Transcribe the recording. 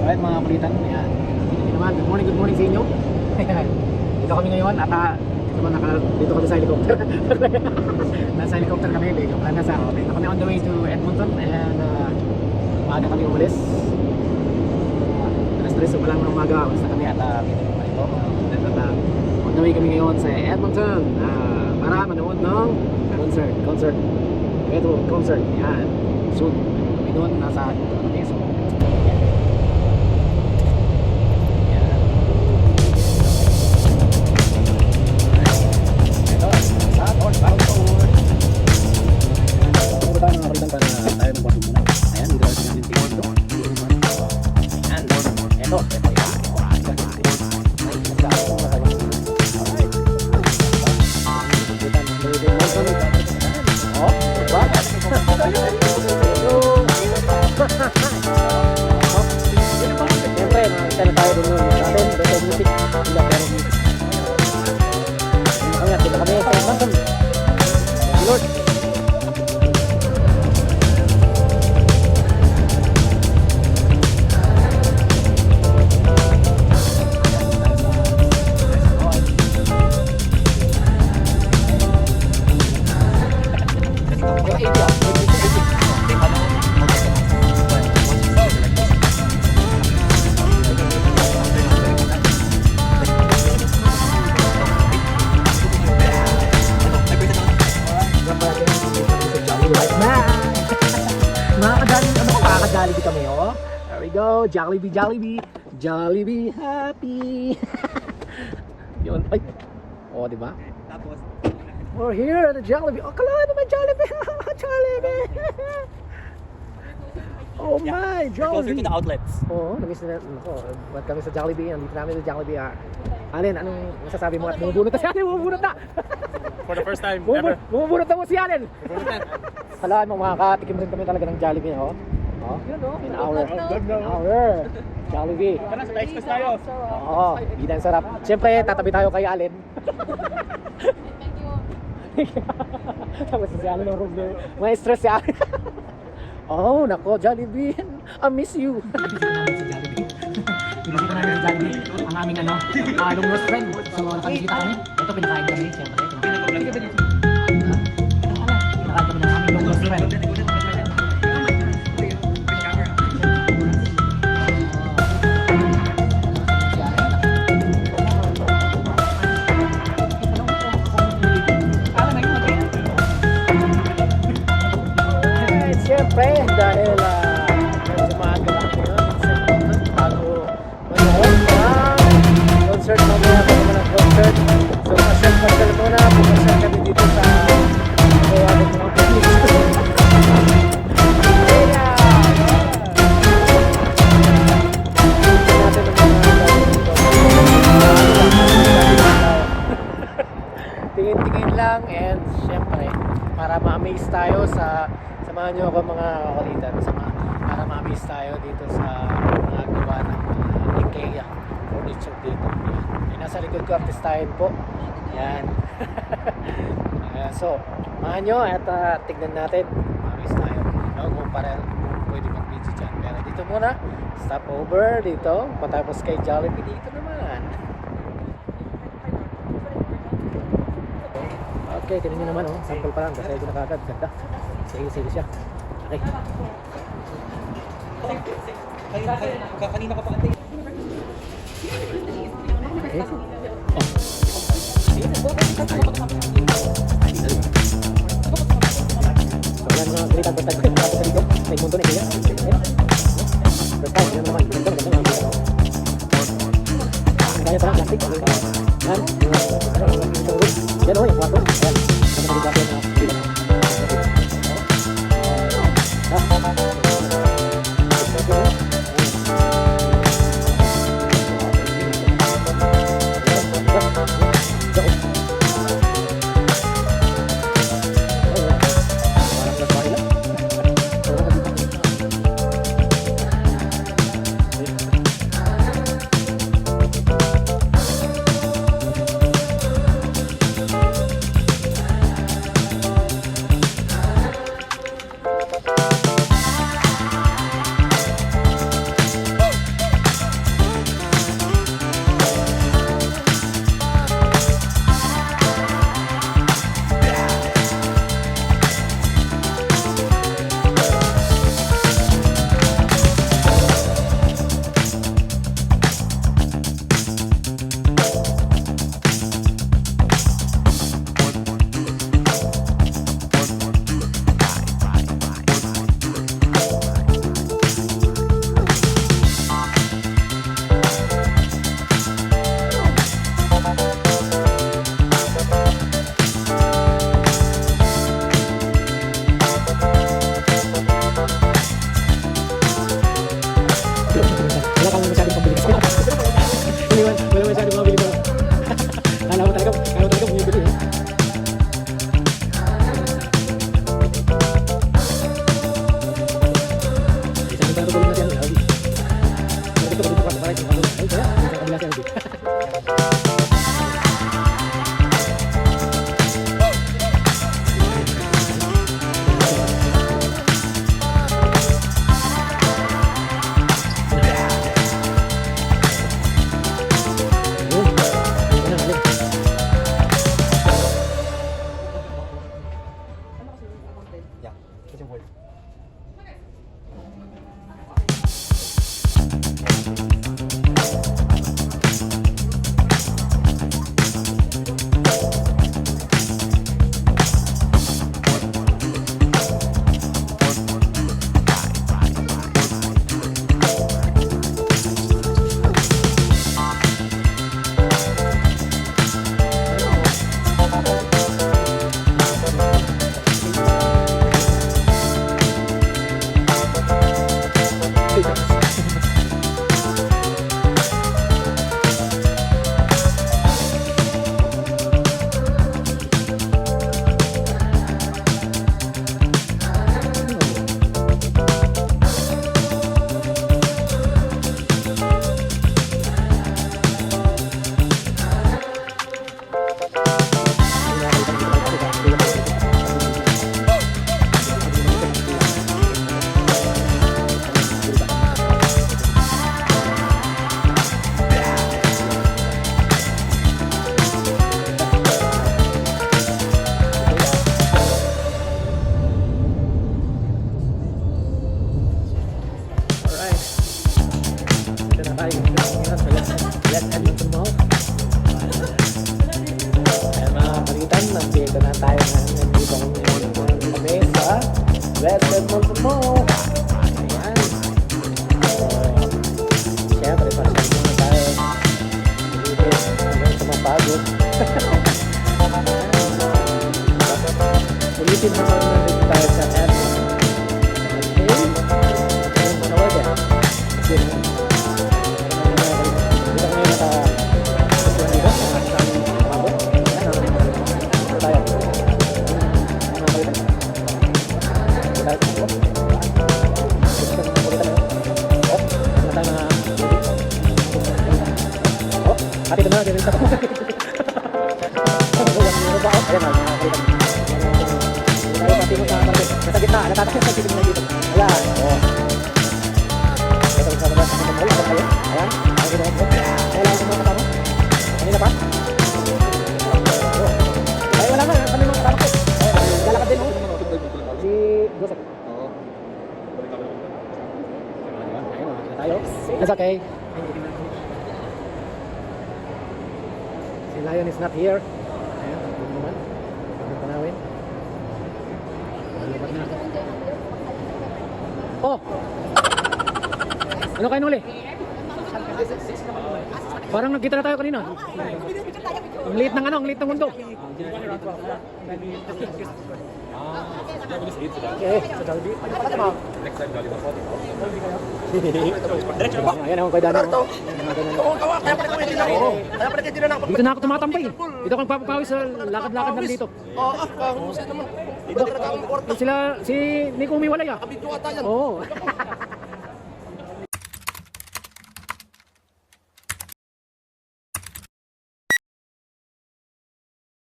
Alright mga kulitan, ayan. Naman, good morning sa inyo. Dito kami ngayon at dito kami sa helicopter. Nasa helicopter kami, dito kami on the way to Edmonton and maaga kami umalis. Alas 3 pa lang ng umaga, basta kami at ito. On the way kami ngayon sa Edmonton para manood ng concert. Ito, concert, yan. Soon, kami doon, nasa kami. So, Jollibee kami, oh. There we go. Jollibee happy. Yun. Ay. Oh, di ba? Tapos we're here at the Jollibee. Oh, kala naman Jollibee. Jollibee. Oh my, Jollibee. Closer to the outlets. Oo, namiss na. Nako, ba't kami sa Jollibee? Nandito namin sa Jollibee. Allen, anong masasabi mo at bumubunot na si Allen? Bumubunot na! For the first time ever. Bumubunot na mo si Allen! Kalaan mo, makakatikim rin kami talaga ng Jollibee, oh. Oh, in our Jollibee. Tara, sa express tayo. Oo, bida ang sarap. Siyempre, tatabi tayo kay Allen. Tapos si Allen ng room niya. May stress si Allen. Oh, nako, Jollibee. I miss you. Pinakita namin sa Jollibee ang aming long-lost friend. So, nakikita kami. Ito, pinakain kami, siyempre. Pinakain kami ng aming long-lost friend. Siyempre, dahil medyo maaga lang ngayon, bago manood ng concert mamaya pa naman ang concert. So, pasyal muna, pumasyal kami dito sa kawalan ng mga pagkakita. Tingin-tingin lang and siyempre, para ma-amaze tayo samahan nyo ako mga kakulitan para ma-amaze tayo dito sa mga gawa ng IKEA furniture dito. Yan. Nasa likod ko, artistahin po. Yan. So, samahan nyo at tignan natin. Ma-amaze tayo. Kung pwede mag-video dyan. Pero dito muna, stop over dito. Matapos kay Jollibee dito naman. Okay, tinan nyo naman, oh. Sample pa lang. Kasi ito na kagad. Ganda. Sige siya. Okay. Kanina ka pa antay. Okay. Oh. So, yan mga kulitan ko tayo. Tapos dito. May mundo na kaya. First time, yan naman. Ganda nga. Kaya pa lang plastic. Yan. Yan o, yung kwarto. Yan. Kaya nagagawa na kulitan. West Edmonton Mall. Ayan mga kapalitan, nandito na tayo nandito kami sa West Edmonton Mall. Ayan. So, siyempre, pasal muna tayo. Dito, sa mga pagod. Ulitin naman nandito tayo sa Edmonton. Okay? Ayan, manawag yan. Kasi, Ate ito na, ganun sa nasa gitna, natatakit sa titig na dito. Ayan, o. Ito sa labas, ayan, kailangan ko mga kasama. Kanina pa? Ay, wala nga, kami mga kasama ko. Lalakad din, o. Si Joseph. Ayun, tayo. That's okay. Si Lion is not here. Ayan, yun naman. Ang panawin. Lupat na. Oh! Ano kayo nuli? Parang nagkita na tayo kanina. Ang liit ng ano, ang liit ng mundo. Okay, sa Jollibee. Next time, Jollibee. Ayan ako kay Dana. Kaya pala kayo na ako. Dito na ako tumatambay. Dito ako nagpapapawis sa lakad-lakad lang dito. Oo, kahusay naman. Hindi talaga ang korta. Sila, si Nico Umiwalay ah. Kabidyo ata yan. Oo.